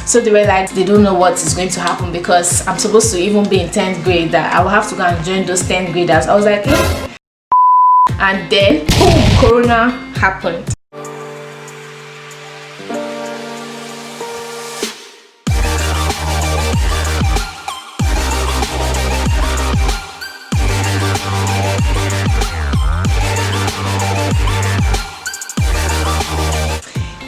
So they were like, they don't know what is going to happen because I'm supposed to even be in 10th grade, that I will have to go and join those 10th graders. I was like, and then boom, Corona happened.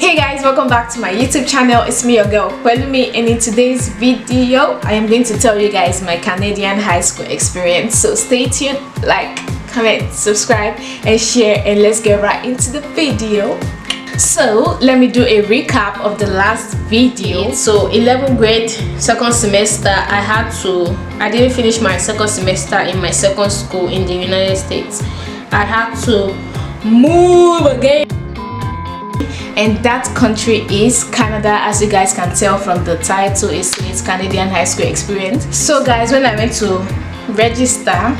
Hey guys, welcome back to my YouTube channel. It's me, your girl Pelumi, and in today's video I am going to tell you guys my Canadian high school experience. So stay tuned, like, comment, subscribe and share, and let's get right into the video. So let me do a recap of the last video. So 11th grade, second semester, I didn't finish my second semester in my second school in the United States. I had to move again, and that country is Canada. As you guys can tell from the title, it's Canadian high school experience. So guys, when I went to register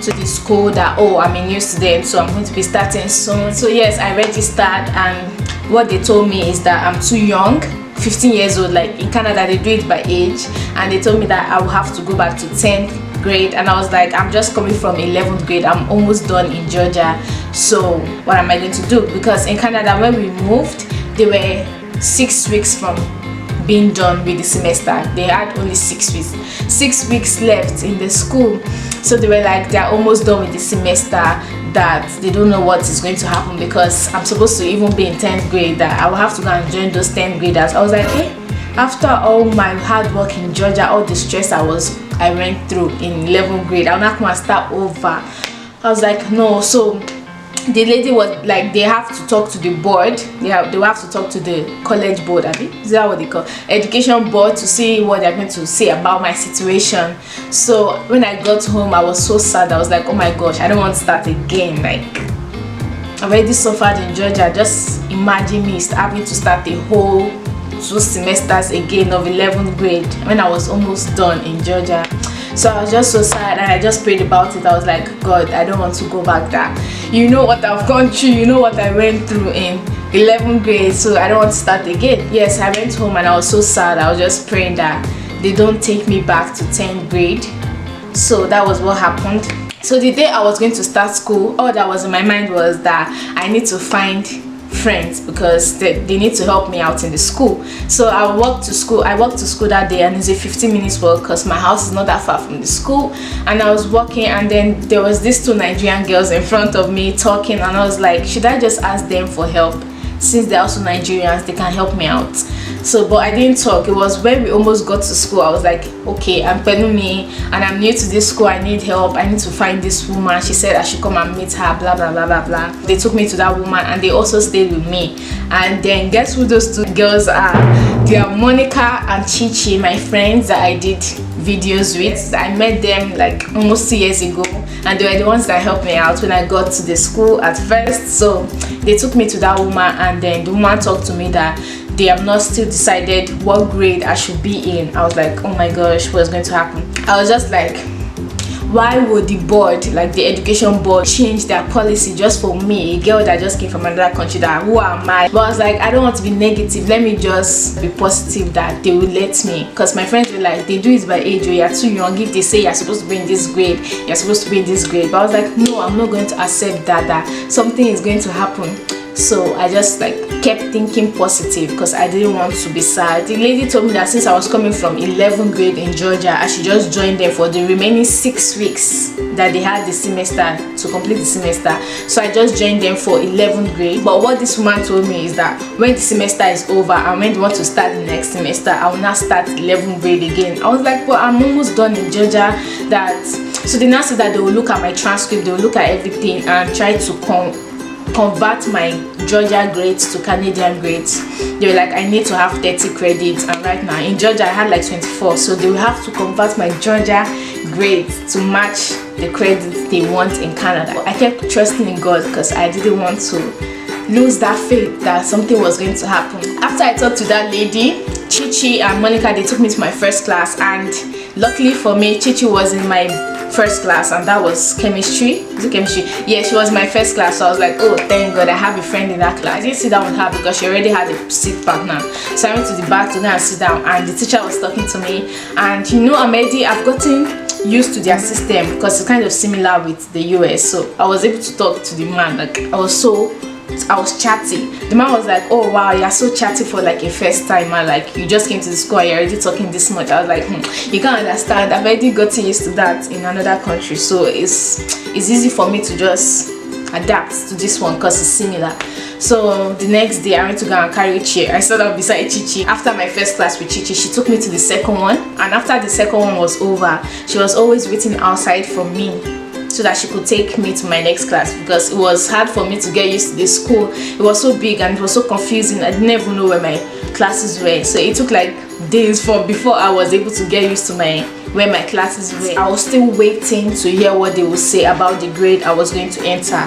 to the school that, oh, I'm a new student, so I'm going to be starting soon. So yes, I registered, and what they told me is that I'm too young, 15 years old. Like in Canada they do it by age, and they told me that I will have to go back to 10th grade, and I was like, I'm just coming from 11th grade, I'm almost done in Georgia, so what am I going to do? Because in Canada, when we moved, they were 6 weeks from being done with the semester. They had only 6 weeks left in the school, so they were like, they're almost done with the semester, that they don't know what is going to happen because I'm supposed to even be in 10th grade, that I will have to go and join those 10th graders. I was like, hey, after all my hard work in Georgia, all the stress I went through in 11th grade, I'll not come and start over. I was like, no. So the lady was like, they have to talk to the board, they will have to talk to the college board, is that what they call education board, to see what they're going to say about my situation. So when I got home, I was so sad. I was like, oh my gosh, I don't want to start again. Like, I already suffered in Georgia. Just imagine me having to start a whole 2 semesters again of 11th grade when I was almost done in Georgia. So I was just so sad, and I just prayed about it. I was like, God, I don't want to go back there. You know what I've gone through, you know what I went through in 11th grade, so I don't want to start again. Yes, I went home and I was so sad. I was just praying that they don't take me back to 10th grade. So that was what happened. So the day I was going to start school, all that was in my mind was that I need to find friends because they need to help me out in the school. So I walked to school that day, and it's a 15 minutes walk because my house is not that far from the school. And I was walking, and then there was these 2 Nigerian girls in front of me talking, and I was like, should I just ask them for help? Since they're also Nigerians, they can help me out. So, but I didn't talk. It was when we almost got to school, I was like, okay, I'm Pelumi and I'm new to this school, I need help, I need to find this woman. She said I should come and meet her, blah blah blah blah blah. They took me to that woman, and they also stayed with me. And then guess who those 2 girls are? They are Monica and Chichi, my friends that I did videos with. I met them like almost 2 years ago, and they were the ones that helped me out when I got to the school at first. So they took me to that woman, and then the woman talked to me that they have not still decided what grade I should be in. I was like, oh my gosh, what's going to happen? I was just like, why would the board, like the education board, change their policy just for me, a girl that just came from another country? That who am I? But I was like, I don't want to be negative, let me just be positive that they will let me. Because my friends were like, they do it by age, or you're too young. If they say you're supposed to be in this grade, you're supposed to be in this grade. But I was like, no, I'm not going to accept that something is going to happen. So I just like kept thinking positive because I didn't want to be sad. The lady told me that since I was coming from 11th grade in Georgia, I should just join them for the remaining 6 weeks that they had the semester to complete the semester. So I just joined them for 11th grade. But what this woman told me is that when the semester is over and when they want to start the next semester, I will not start 11th grade again. I was like, well, I'm almost done in Georgia. So they now said that they will look at my transcript, they will look at everything and try to convert my Georgia grades to Canadian grades. They were like, I need to have 30 credits, and right now in Georgia I had like 24, so they will have to convert my Georgia grades to match the credits they want in Canada. I kept trusting in God because I didn't want to lose that faith that something was going to happen. After I talked to that lady, Chichi and Monica, they took me to my first class, and luckily for me, Chichi was in my first class, and that was chemistry. Is it chemistry? Yeah, she was my first class, so I was like, oh, thank God I have a friend in that class. I didn't sit down with her because she already had a seat partner, so I went to the back to go and sit down, and the teacher was talking to me. And you know, I've gotten used to their system because it's kind of similar with the US, so I was able to talk to the man. Like, I was chatty. The man was like, oh wow, you're so chatty for like a first timer, like you just came to the school and you're already talking this much. I was like, you can't understand, I've already gotten used to that in another country, so it's easy for me to just adapt to this one because it's similar. So the next day I went to go and carry chair. I sat up beside Chichi. After my first class with Chichi, she took me to the second one, and after the second one was over, she was always waiting outside for me so that she could take me to my next class, because it was hard for me to get used to this school. It was so big and it was so confusing. I didn't even know where my classes were, so it took like days before I was able to get used to where my classes were. I was still waiting to hear what they would say about the grade I was going to enter,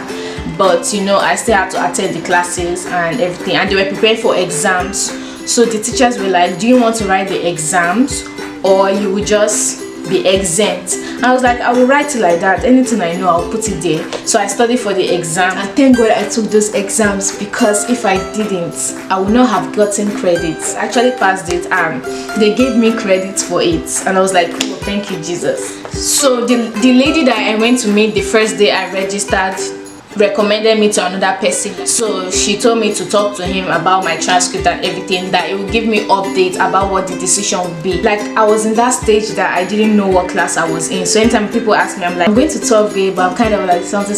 but you know, I still had to attend the classes and everything, and they were preparing for exams. So the teachers were like, do you want to write the exams or you will just be exempt? I was like, I will write it like that. Anything I know, I'll put it there. So I studied for the exam, and thank God I took those exams, because if I didn't, I would not have gotten credits. I actually passed it and they gave me credits for it, and I was like, oh, thank you Jesus. So the lady that I went to meet the first day I registered recommended me to another person, so she told me to talk to him about my transcript and everything, that it would give me updates about what the decision would be. Like, I was in that stage that I didn't know what class I was in, so anytime people ask me, I'm like, I'm going to 12th grade, but I'm kind of like something.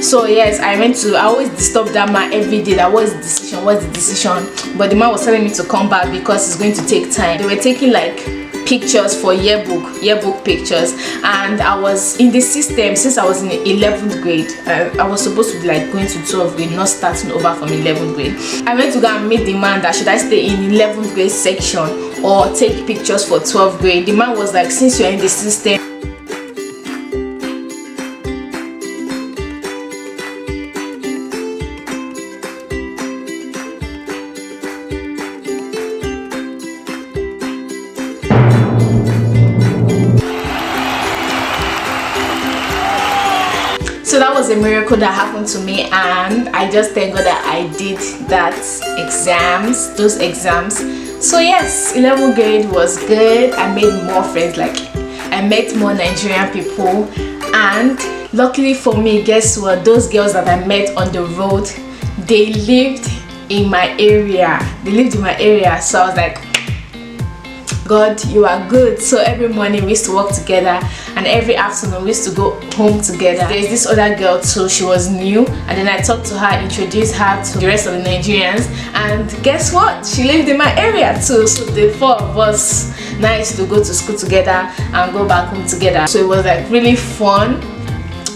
So yes, I always disturb that man every day, that what's the decision, but the man was telling me to come back because it's going to take time. They were taking like pictures for yearbook pictures, and I was in the system since I was in 11th grade. I was supposed to be like going to 12th grade, not starting over from 11th grade. I went to go and meet the man that should I stay in 11th grade section or take pictures for 12th grade. The man was like, since you're in the system, so that was a miracle that happened to me, and I just thank God that I did those exams. So yes, 11th grade was good. I made more friends, like I met more Nigerian people, and luckily for me, guess what? Those girls that I met on the road, they lived in my area. So I was like, God, you are good. So every morning we used to work together, and every afternoon we used to go home together. There's this other girl too, she was new, and then I talked to her, introduced her to the rest of the Nigerians, and guess what? She lived in my area too. So the four of us now used to go to school together and go back home together. So it was like really fun.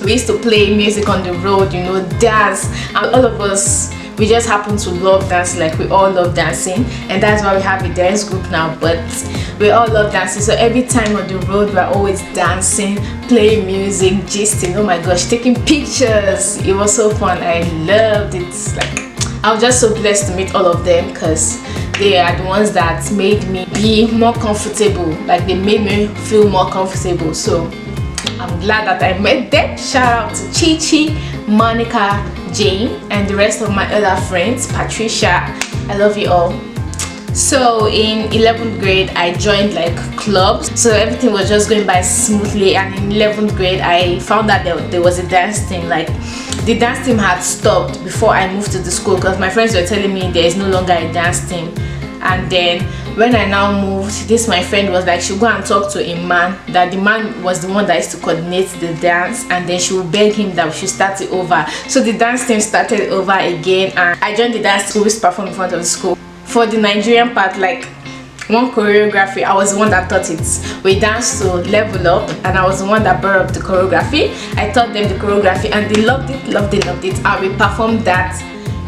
We used to play music on the road, you know, dance, and all of us, we just happen to love dancing. Like, we all love dancing, and that's why we have a dance group now, but we all love dancing. So every time on the road, we're always dancing, playing music, gisting, oh my gosh, taking pictures. It was so fun. I loved it. Like, I was just so blessed to meet all of them, because they are the ones that made me be more comfortable. Like, they made me feel more comfortable. So I'm glad that I met them. Shout out to Chichi, Monica, Jane, and the rest of my other friends. Patricia, I love you all. So in 11th grade, I joined like clubs, so everything was just going by smoothly. And in 11th grade, I found that there was a dance team. Like, the dance team had stopped before I moved to the school, because my friends were telling me there is no longer a dance team. And then when I now moved, my friend was like, she'll go and talk to a man, that the man was the one that used to coordinate the dance, and then she would beg him that we should start it over. So the dance team started over again, and I joined the dance team. We used to perform in front of the school. For the Nigerian part, like one choreography, I was the one that taught it. We danced to Level Up, and I was the one that brought up the choreography. I taught them the choreography, and they loved it, and we performed that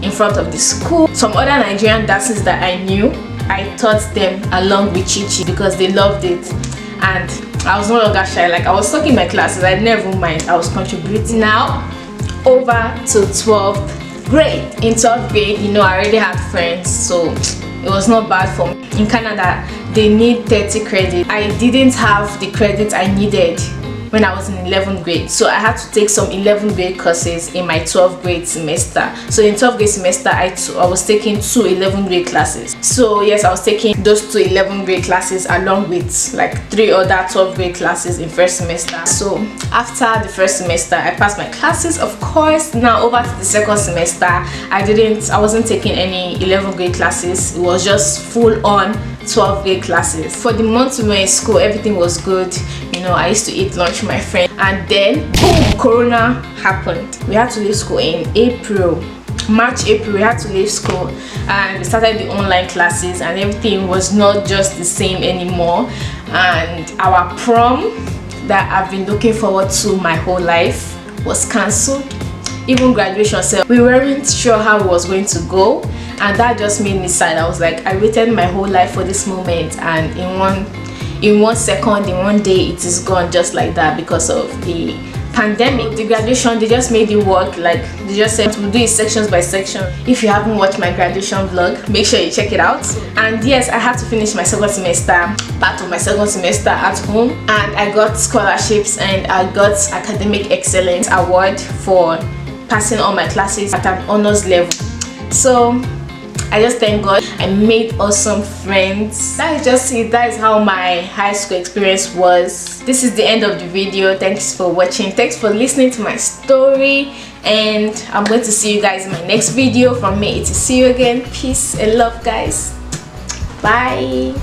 in front of the school. Some other Nigerian dances that I knew, I taught them along with Chichi, because they loved it, and I was no longer shy. Like, I was talking in my classes, I never mind, I was contributing. Now over to 12th grade. In 12th grade, you know, I already had friends, so it was not bad for me. In Canada, they need 30 credits. I didn't have the credits I needed when I was in 11th grade, so I had to take some 11th grade courses in my 12th grade semester. So in 12th grade semester, I was taking 2 11th grade classes. So yes, I was taking those 2 11th grade classes along with like 3 other 12th grade classes in first semester. So after the first semester, I passed my classes, of course. Now over to the second semester, I wasn't taking any 11th grade classes. It was just full on 12th grade classes. For the months we were in school, everything was good. You know, I used to eat lunch with my friend, and then boom, Corona happened. We had to leave school in March, April. We had to leave school, and we started the online classes, and everything was not just the same anymore. And our prom that I've been looking forward to my whole life was cancelled. Even graduation, so we weren't sure how it was going to go, and that just made me sad. I was like, I waited my whole life for this moment, and in one second, in one day, it is gone just like that because of the pandemic. The graduation, they just made it work. Like, they just said we'll do it sections by section. If you haven't watched my graduation vlog, make sure you check it out. And yes, I had to finish my second semester, part of my second semester at home, and I got scholarships and I got academic excellence award for passing all my classes at an honors level. So I just thank God. I made awesome friends. That is just it. That is how my high school experience was. This is the end of the video. Thanks for watching. Thanks for listening to my story, and I'm going to see you guys in my next video. From me, it's see you again. Peace and love, guys. Bye.